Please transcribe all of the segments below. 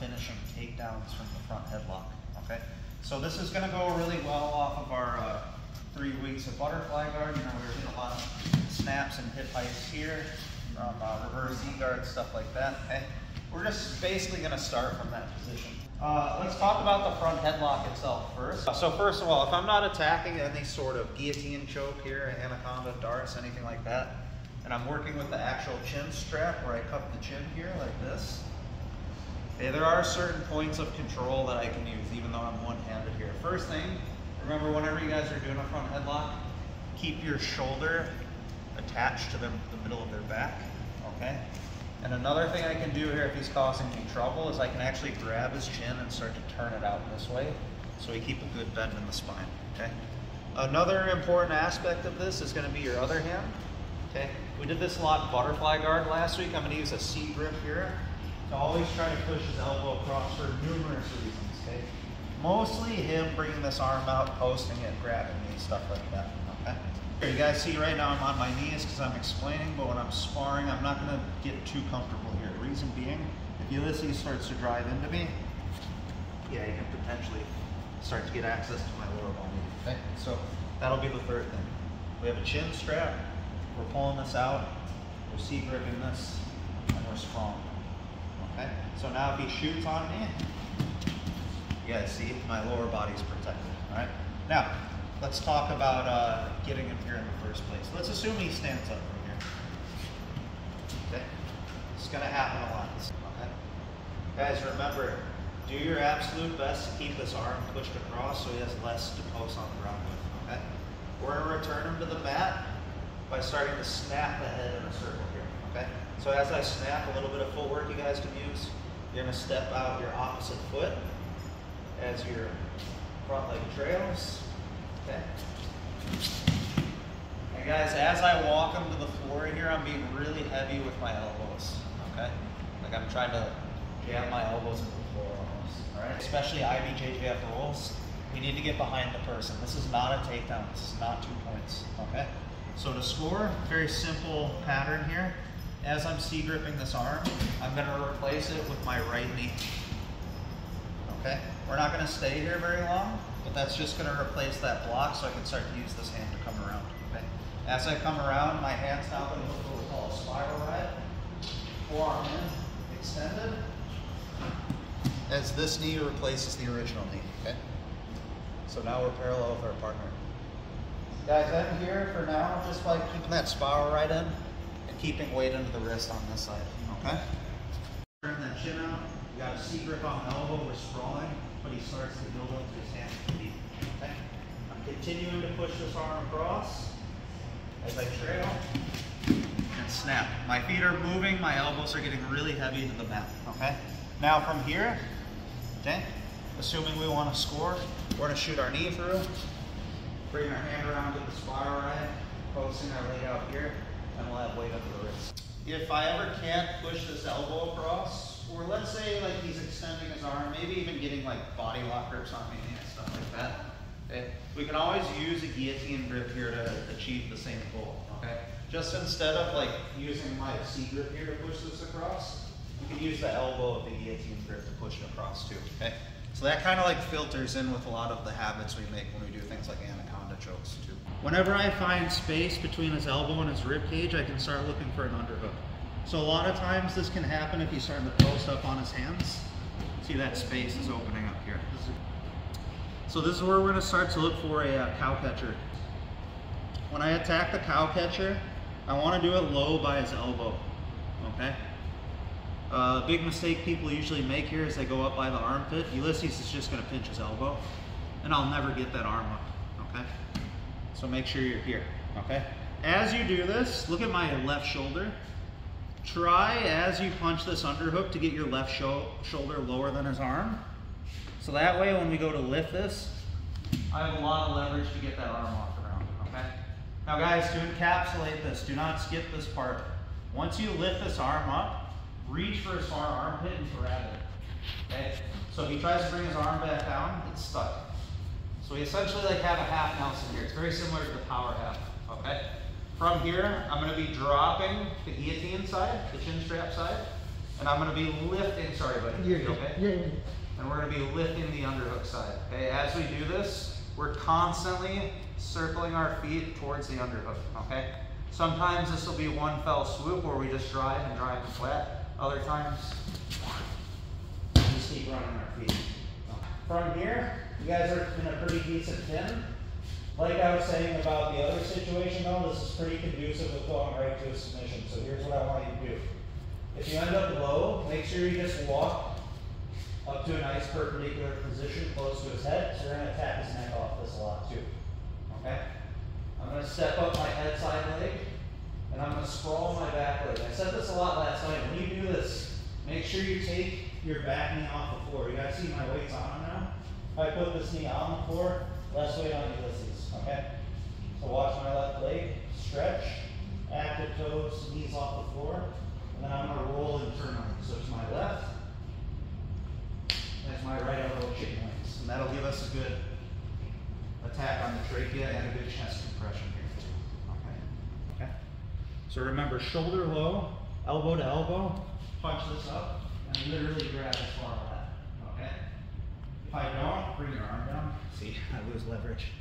finishing takedowns from the front headlock, okay? So this is gonna go really well off of our 3 weeks of butterfly guard. You know, we're doing a lot of snaps and hip heights here, reverse E-guard, stuff like that, okay? We're just basically gonna start from that position. Let's talk about the front headlock itself first. So first of all, if I'm not attacking any sort of guillotine choke here, anaconda, darts, anything like that, and I'm working with the actual chin strap where I cup the chin here like this, okay, there are certain points of control that I can use even though I'm one-handed here. First thing, remember whenever you guys are doing a front headlock, keep your shoulder attached to the middle of their back, okay? And another thing I can do here if he's causing me trouble is I can actually grab his chin and start to turn it out this way so we keep a good bend in the spine, okay? Another important aspect of this is going to be your other hand, okay? We did this a lot in butterfly guard last week. I'm going to use a C grip here to always try to push his elbow across for numerous reasons, okay? Mostly him bringing this arm out, posting it, grabbing me, stuff like that, okay? You guys see right now I'm on my knees because I'm explaining, but when I'm sparring, I'm not going to get too comfortable here. Reason being, if Ulysses starts to drive into me, yeah, you can potentially start to get access to my lower body. Okay, so that'll be the third thing. We have a chin strap, we're pulling this out, we're C-gripping this, and we're strong. Okay, so now if he shoots on me, you guys see my lower body's protected. All right, now let's talk about getting him here in the first place. Let's assume he stands up from here. Okay, it's gonna happen a lot. Okay, guys, remember, do your absolute best to keep this arm pushed across so he has less to post on the ground with. Okay, we're gonna return him to the mat by starting to snap the head in a circle here. Okay, so as I snap, a little bit of footwork you guys can use. You're gonna step out your opposite foot as your front leg trails. Okay. And guys, as I walk him to the floor here, I'm being really heavy with my elbows. Okay? Like I'm trying to jam my elbows into the floor almost. Alright? Especially IBJJF rules, we need to get behind the person. This is not a takedown. This is not 2 points. Okay? So to score, very simple pattern here. As I'm C-gripping this arm, I'm going to replace it with my right knee. Okay? We're not going to stay here very long, but that's just going to replace that block so I can start to use this hand to come around. Okay? As I come around, my hand's now going to look what we call a spiral ride. Forearm in, extended, as this knee replaces the original knee. Okay? So now we're parallel with our partner. Guys, I'm here for now just by keeping that spiral ride in and keeping weight into the wrist on this side. Okay? Turn that chin out. We got a C-grip on the elbow. We're sprawling, but he starts to build up to his hands and feet. Okay? I'm continuing to push this arm across as I trail and snap. My feet are moving. My elbows are getting really heavy to the mat. Okay? Now from here, okay, assuming we want to score, we're going to shoot our knee through, bring our hand around to the spiral ride, posting our leg out here, and we'll have weight up the wrist. If I ever can't push this elbow across, or let's say like he's extending his arm, maybe even getting like body lock grips on me and stuff like that, okay, we can always use a guillotine grip here to achieve the same goal. Okay, just instead of like using my C grip here to push this across, we can use the elbow of the guillotine grip to push it across too. Okay, so that kind of like filters in with a lot of the habits we make when we do things like anaconda chokes too. Whenever I find space between his elbow and his rib cage, I can start looking for an underhook. So a lot of times this can happen if he's starting to post up on his hands. See that space is opening up here. So this is where we're going to start to look for a cow catcher. When I attack the cow catcher, I want to do it low by his elbow. Okay? The big mistake people usually make here is they go up by the armpit. Ulysses is just going to pinch his elbow, and I'll never get that arm up. Okay? So make sure you're here. Okay? As you do this, look at my left shoulder. Try as you punch this underhook to get your left shoulder lower than his arm. So that way when we go to lift this, I have a lot of leverage to get that arm off the ground. Okay? Now guys, to encapsulate this, do not skip this part. Once you lift this arm up, reach for his far armpit and grab it. Okay? So if he tries to bring his arm back down, it's stuck. So we essentially like have a half Nelson here. It's very similar to the power half. Okay? From here, I'm going to be dropping the guillotine side, the chin strap side, And I'm gonna be lifting, sorry buddy, you okay? Yeah. And we're gonna be lifting the underhook side, okay? As we do this, we're constantly circling our feet towards the underhook, okay? Sometimes this will be one fell swoop where we just drive and flat. Other times, we just keep running our feet. From here, you guys are in a pretty decent pin. Like I was saying about the other situation though, this is pretty conducive with going right to a submission. So here's what I want you to do. If you end up low, make sure you just walk up to a nice perpendicular position close to his head. So we're going to tap his neck off this a lot too. Okay? I'm going to step up my head side leg and I'm going to sprawl my back leg. I said this a lot last night. When you do this, make sure you take your back knee off the floor. You guys see my weight's on him now? If I put this knee on the floor, less weight on Ulysses. Okay? So watch my left leg, stretch, active toes, knees off the floor, and then I'm going to roll internally. So to my left, that's my right elbow chicken wings. And that'll give us a good attack on the trachea and a good chest compression here too. Okay? Okay? So remember, shoulder low, elbow to elbow, punch this up, and literally grab as far as that. Okay? If I don't, bring your arm down. See, I lose leverage.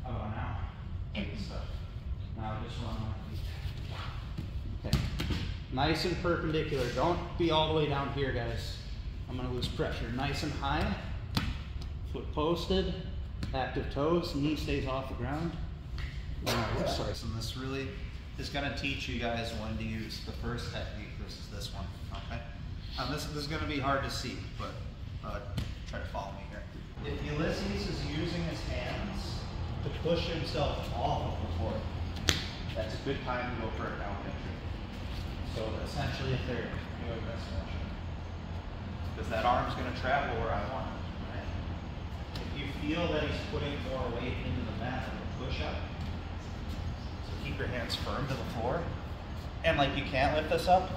How about now? Good stuff. Now just run my feet. Okay. Nice and perpendicular. Don't be all the way down here, guys. I'm going to lose pressure. Nice and high. Foot posted. Active toes. Knee stays off the ground. Sorry. And this really is going to teach you guys when to use the first technique versus this one. Okay. This is going to be hard to see, but try to follow me here. If Ulysses is using his hands to push himself off of the floor, that's a good time to go for a cow catcher. So essentially, if they're doing this motion, because that arm's going to travel where I want it. Right? If you feel that he's putting more weight into the mat than the push-up, so keep your hands firm to the floor. And like you can't lift this up,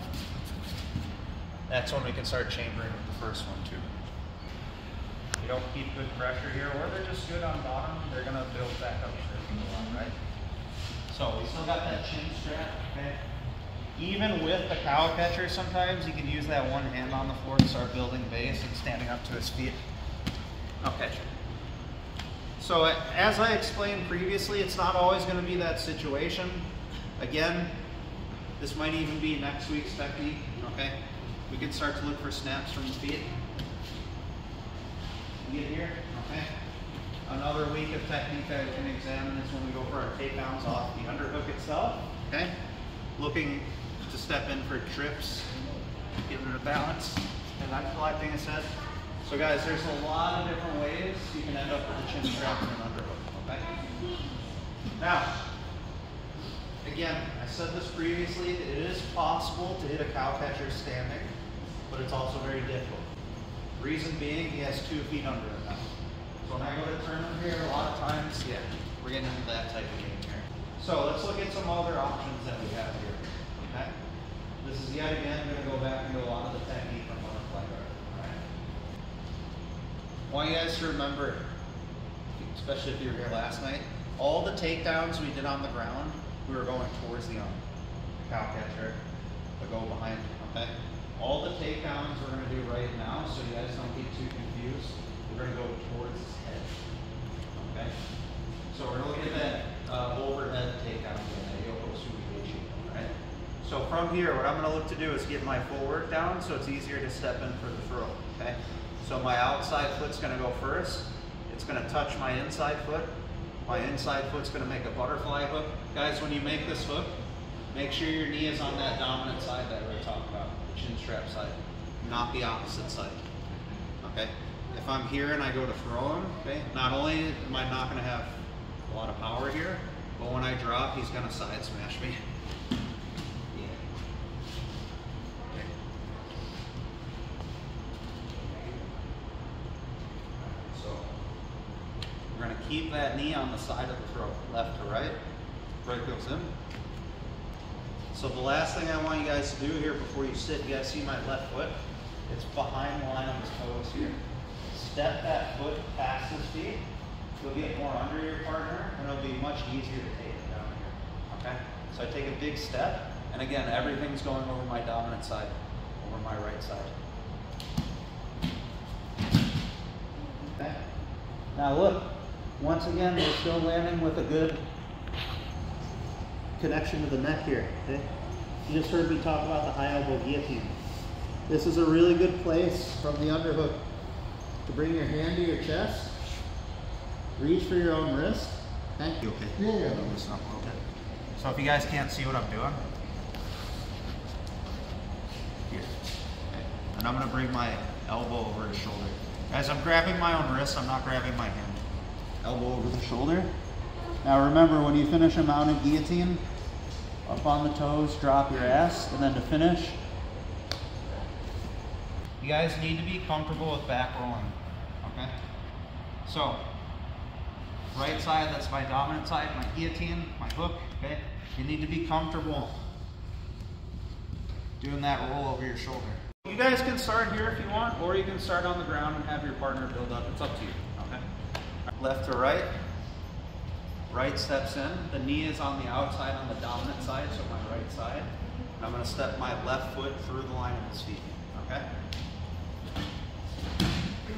that's when we can start chambering with the first one too. You don't keep good pressure here, or they're just good on bottom, they're going to build back up a lot, right? So we still got that chin strap, okay? Even with the cow catcher, sometimes you can use that one hand on the floor to start building base and standing up to his feet. Okay. So as I explained previously, it's not always going to be that situation. Again, this might even be next week's technique, okay? We can start to look for snaps from the feet. Get here, okay? Another week of technique that I can examine is when we go for our takedowns off the underhook itself, okay? Looking to step in for trips, getting rid of balance, and I'm collecting his head. So guys, there's a lot of different ways you can end up with a chin strap and an underhook, okay? Now, again, I said this previously, it is possible to hit a cow catcher standing, but it's also very difficult. Reason being, he has 2 feet under him now. So when I go to turn him here, a lot of times, yeah, we're getting into that type of game here. So let's look at some other options that we have here, okay? This is yet again going to go back into a lot of the technique from butterfly guard, all right? I want you guys to remember, especially if you were here last night, all the takedowns we did on the ground, we were going towards the arm. The cow catcher, the go behind, okay? All the takedowns we're going to do right now, so you guys don't get too confused, we're going to go towards his head. Okay? So we're going to look at that overhead takedown again, that Yoko Sumi Gaeshi. Right? So from here, what I'm going to look to do is get my full work down so it's easier to step in for the throw. Okay? So my outside foot's going to go first. It's going to touch my inside foot. My inside foot's going to make a butterfly hook. Guys, when you make this hook, make sure your knee is on that dominant side that we're talking about. Chin strap side, not the opposite side. Okay? If I'm here and I go to throw him, okay, not only am I not going to have a lot of power here, but when I drop, he's going to side smash me. Yeah. Okay. So we're going to keep that knee on the side of the throw, left to right. Right goes in. So the last thing I want you guys to do here before you sit, you guys see my left foot? It's behind the line of his toes here. Step that foot past his feet. You'll get more under your partner, and it'll be much easier to take it down here. Okay? So I take a big step, and again, everything's going over my dominant side, over my right side. Okay. Now look, once again, we're still landing with a good connection to the neck here. Okay? You just heard me talk about the high elbow guillotine. This is a really good place from the underhook to bring your hand to your chest, reach for your own wrist. Okay? You okay? Yeah. So if you guys can't see what I'm doing, here. Okay. And I'm gonna bring my elbow over his shoulder. Guys, I'm grabbing my own wrist, I'm not grabbing my hand. Elbow over the shoulder. Now remember, when you finish a mounted guillotine, up on the toes, drop your ass, and then to finish, you guys need to be comfortable with back rolling, okay? So, right side, that's my dominant side, my guillotine, my hook, okay? You need to be comfortable doing that roll over your shoulder. You guys can start here if you want, or you can start on the ground and have your partner build up. It's up to you, okay? Left to right. Right steps in. The knee is on the outside on the dominant side, so my right side. And I'm going to step my left foot through the line of his feet, okay?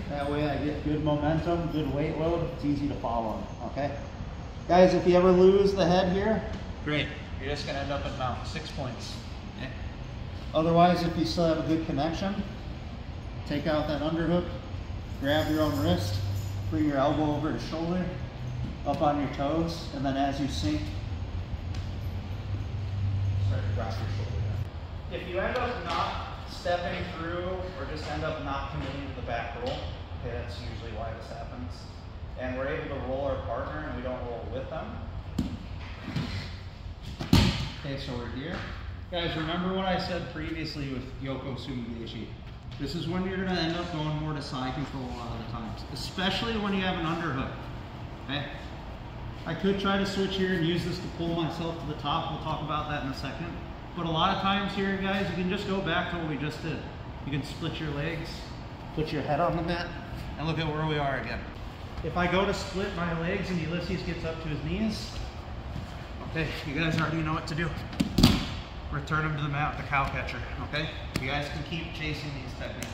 That way I get good momentum, good weight load. It's easy to follow, okay? Guys, if you ever lose the head here, great. You're just going to end up at mount 6 points. Okay? Otherwise, if you still have a good connection, take out that underhook, grab your own wrist, bring your elbow over his shoulder, up on your toes, and then as you sink, start to drop your shoulder down. If you end up not stepping through or just end up not committing to the back roll, okay, that's usually why this happens, and we're able to roll our partner and we don't roll with them. Okay, so we're here. Guys, remember what I said previously with Yoko Sumi Gaeshi. This is when you're going to end up going more to side control a lot of the times, especially when you have an underhook. Okay? I could try to switch here and use this to pull myself to the top. We'll talk about that in a second. But a lot of times here, guys, you can just go back to what we just did. You can split your legs, put your head on the mat, and look at where we are again. If I go to split my legs and Ulysses gets up to his knees, okay, you guys already know what to do. Return him to the mat with the cow catcher, okay? You guys can keep chasing these techniques.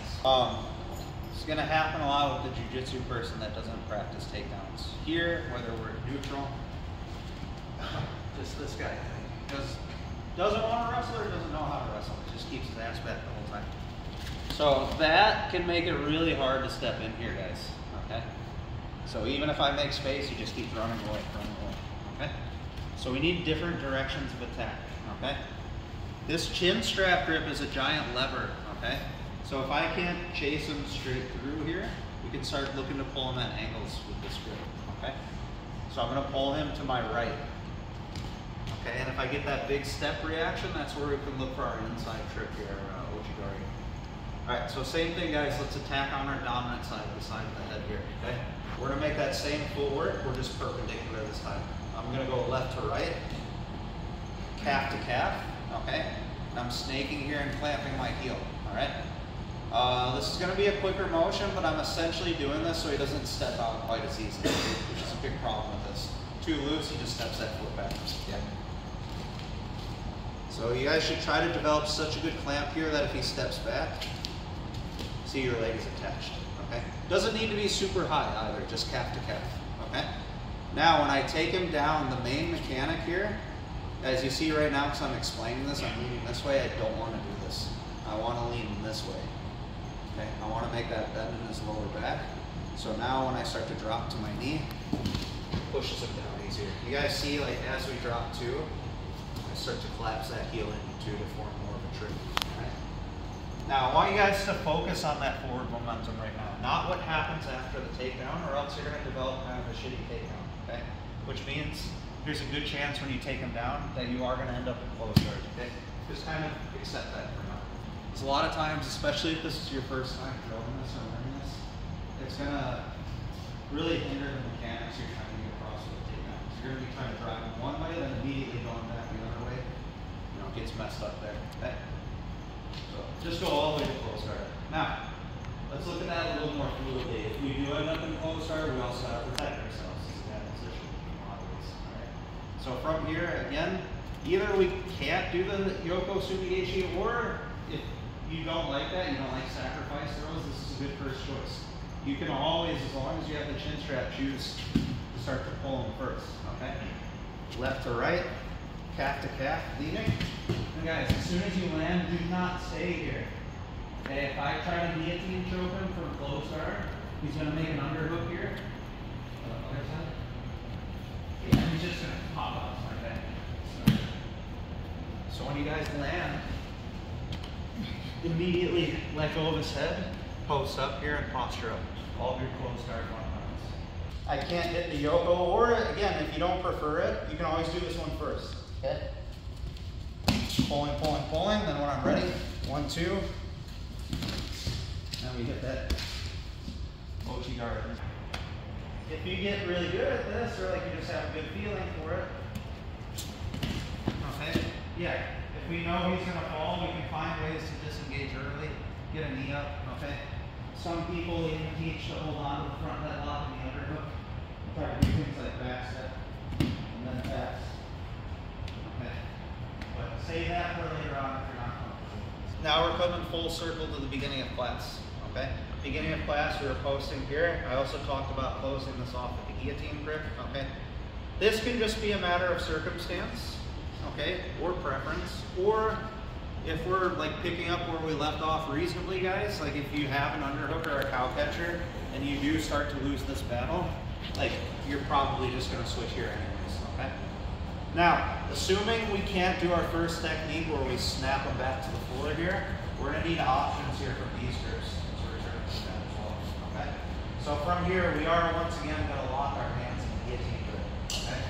It's gonna happen a lot with the jiu-jitsu person that doesn't practice takedowns. Here, whether we're neutral, just this guy doesn't want to wrestle or doesn't know how to wrestle. Just keeps his ass back the whole time. So that can make it really hard to step in here, guys, okay? So even if I make space, you just keep running away, okay? So we need different directions of attack, okay? This chin strap grip is a giant lever, okay? So if I can't chase him straight through here, we can start looking to pull him at angles with this grip, okay? So I'm gonna pull him to my right, okay? And if I get that big step reaction, that's where we can look for our inside trip here, Ouchi Gari. All right, so same thing, guys. Let's attack on our dominant side, the side of the head here, okay? We're gonna make that same footwork, we're just perpendicular this time. I'm gonna go left to right, calf to calf, okay? And I'm snaking here and clamping my heel, all right? This is gonna be a quicker motion, but I'm essentially doing this so he doesn't step out quite as easily, which is a big problem with this. Too loose, he just steps that foot back, yeah. So you guys should try to develop such a good clamp here that if he steps back, see your leg is attached, okay? Doesn't need to be super high either, just calf to calf, okay? Now, when I take him down, the main mechanic here, as you see right now, because I'm explaining this, I'm leaning this way, I don't want to do this. I want to lean this way, okay? I want to make that bend in his lower back. So now when I start to drop to my knee, it pushes him down easier. You guys see, like, as we drop too, I start to collapse that heel into to form more of a trip, right? Now, I want you guys to focus on that forward momentum right now, not what happens after the takedown, or else you're going to develop kind of a shitty takedown, okay? Which means there's a good chance when you take him down that you are going to end up in close guard, okay? Just kind of accept that for now. Because a lot of times, especially if this is your first time drilling this or learning this, it's going to really hinder the mechanics you're trying to get across with the takedown. You're going to be trying to drive him one way, then immediately going back the other way. You know, it gets messed up there, okay? So just go all the way to close guard. Now, let's look at that a little more fluidly. If we do end up in close guard, we also have to protect ourselves in that position. So from here, again, either we can't do the Yoko Sumi Gaeshi, or if you don't like that, you don't like sacrifice throws, this is a good first choice. You can always, as long as you have the chin strap, choose to start to pull them first, okay? Left to right, calf to calf, leading. And guys, as soon as you land, do not stay here. Okay, if I try to guillotine choke him from close guard, he's gonna make an underhook here. Other side. Yeah, he's just gonna pop up like that. So when you guys land, immediately let go of his head, post up here and posture up. All of your close guard one rounds. I can't hit the Yoko, or again, if you don't prefer it, you can always do this one first. Okay? Pulling, pulling, pulling, then when I'm ready, 1, 2. Now we hit that Ouchi Gari. If you get really good at this, or like you just have a good feeling for it, okay, yeah, if we know he's gonna fall, we can find ways to disengage early, get a knee up, okay? Some people even teach to hold on to the front headlock and the underhook. Try to do things like back step, and then pass. Okay, but say that for later on if you're not comfortable. Now we're coming full circle to the beginning of class. Okay, beginning of class we were posting here. I also talked about closing this off with the guillotine grip. Okay, this can just be a matter of circumstance, okay, or preference, or if we're like picking up where we left off reasonably, guys, like if you have an underhook or a cow catcher and you do start to lose this battle, like you're probably just going to switch here anyways. Okay. Now, assuming we can't do our first technique where we snap them back to the floor here, we're going to need options here from these grips. Okay. So from here, we are once again going to lock our hands in the guillotine grip. Okay.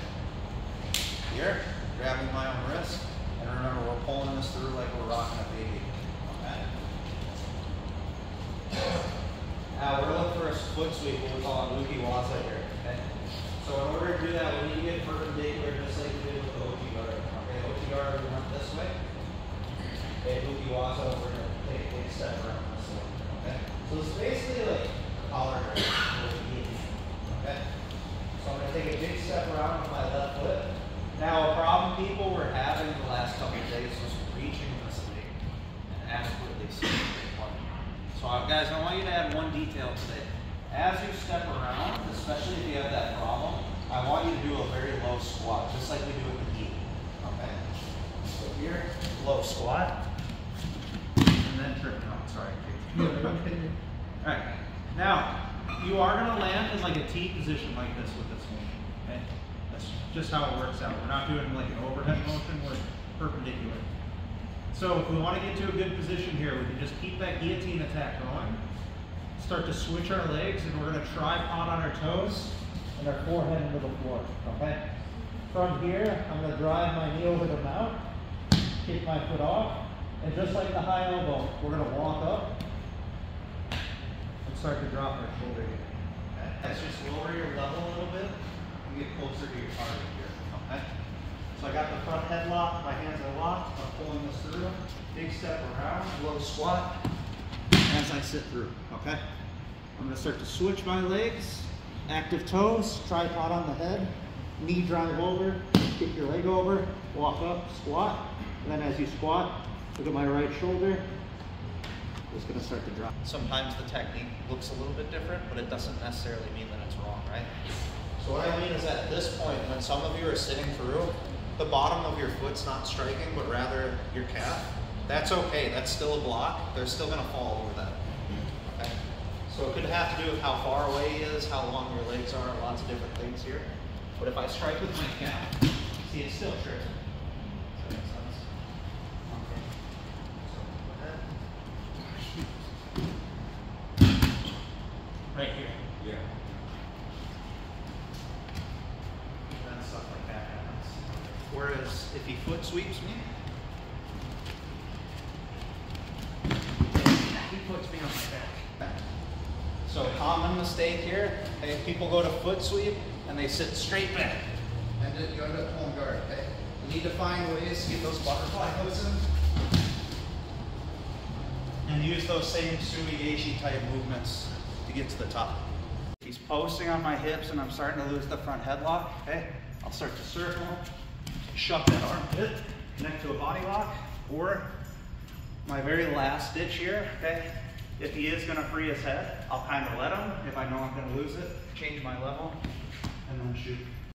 Here, grabbing my own wrist, and remember we're pulling this through like we're rocking a baby. Okay. Now we're looking for a foot sweep, what we call an Uki Waza here. Okay. So in order to do that, we need to get perpendicular just like we did with the Ouchi Gari. Okay, Ouchi Gari, we went this way. Okay, Uki Waza, we're going to take a big step around this way. Okay. So it's basically like collar grip. Okay? So I'm going to take a big step around with my left foot. Now, a problem people were having the last couple of days was reaching this leg and adequately swinging. So guys, I want you to add one detail today. As you step around, especially if you have that problem, I want you to do a very low squat, just like we do with the knee. Okay? So here, low squat, and then tripping up. Sorry. All right. Now, you are going to land in like a T position like this with this one. Okay? That's just how it works out. We're not doing like an overhead motion, we're perpendicular. So if we want to get to a good position here, we can just keep that guillotine attack going. Start to switch our legs, and we're going to tripod on our toes and our forehead into the floor. Okay? From here, I'm going to drive my knee over the mount, kick my foot off, and just like the high elbow, we're going to walk up and start to drop our shoulder here. Okay? Let's just lower your level a little bit and get closer to your target here. Okay? So I got the front headlock, my hands are locked, I'm pulling this through, big step around, low squat as I sit through. Okay? I'm going to start to switch my legs, active toes, tripod on the head, knee drive over, kick your leg over, walk up, squat, and then as you squat, look at my right shoulder, it's going to start to drop. Sometimes the technique looks a little bit different, but it doesn't necessarily mean that it's wrong, right? So what I mean is at this point, when some of you are sitting through, the bottom of your foot's not striking, but rather your calf, that's okay, that's still a block, they're still going to fall over that. Okay? So it could have to do with how far away he is, how long your legs are, lots of different things here. But if I strike with my calf, see it's still tripping. Does that make sense? Okay. So go ahead. Right here. Yeah. And then stuff like that happens. Whereas if he foot sweeps me, he puts me on my back. So common mistake here, okay, people go to foot sweep and they sit straight back. And then you end up pulling guard, okay? You need to find ways to get those butterfly hooks in. And use those same Sumi Gaeshi type movements to get to the top. If he's posting on my hips and I'm starting to lose the front headlock, okay, I'll start to circle, shove that armpit, connect to a body lock, or My very last ditch here, okay? If he is gonna free his head, I'll kind of let him. If I know I'm gonna lose it, change my level, and then shoot.